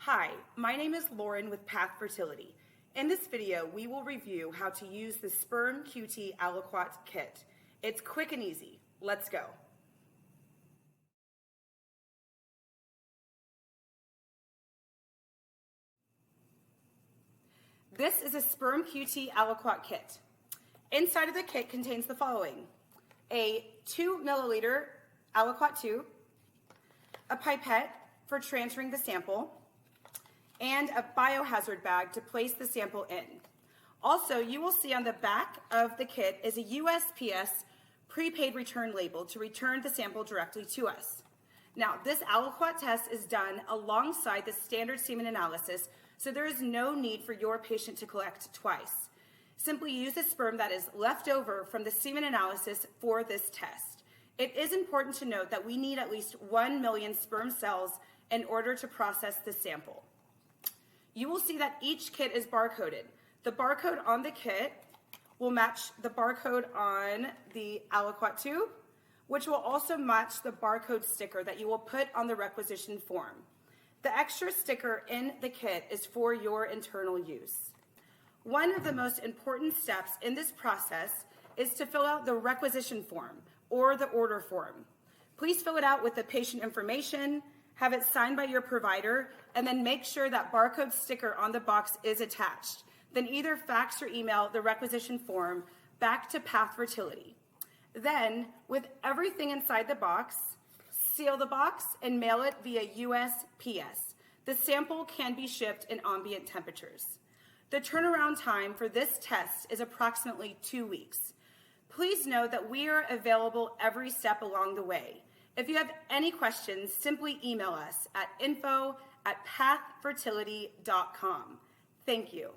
Hi, my name is Lauren with Path Fertility. In this video, we will review how to use the SpermQT Aliquot Kit. It's quick and easy. Let's go. This is a SpermQT Aliquot Kit. Inside of the kit contains the following: a 2 milliliter aliquot tube, a pipette for transferring the sample, and a biohazard bag to place the sample in. Also, you will see on the back of the kit is a USPS prepaid return label to return the sample directly to us. Now, this aliquot test is done alongside the standard semen analysis, so there is no need for your patient to collect twice. Simply use the sperm that is left over from the semen analysis for this test. It is important to note that we need at least 1 million sperm cells in order to process the sample. You will see that each kit is barcoded. The barcode on the kit will match the barcode on the aliquot tube, which will also match the barcode sticker that you will put on the requisition form. The extra sticker in the kit is for your internal use. One of the most important steps in this process is to fill out the requisition form or the order form. Please fill it out with the patient information, have it signed by your provider, and then make sure that barcode sticker on the box is attached. Then either fax or email the requisition form back to Path Fertility. Then, with everything inside the box, seal the box and mail it via USPS. The sample can be shipped in ambient temperatures. The turnaround time for this test is approximately 2 weeks. Please know that we are available every step along the way. If you have any questions, simply email us at info@pathfertility.com. Thank you.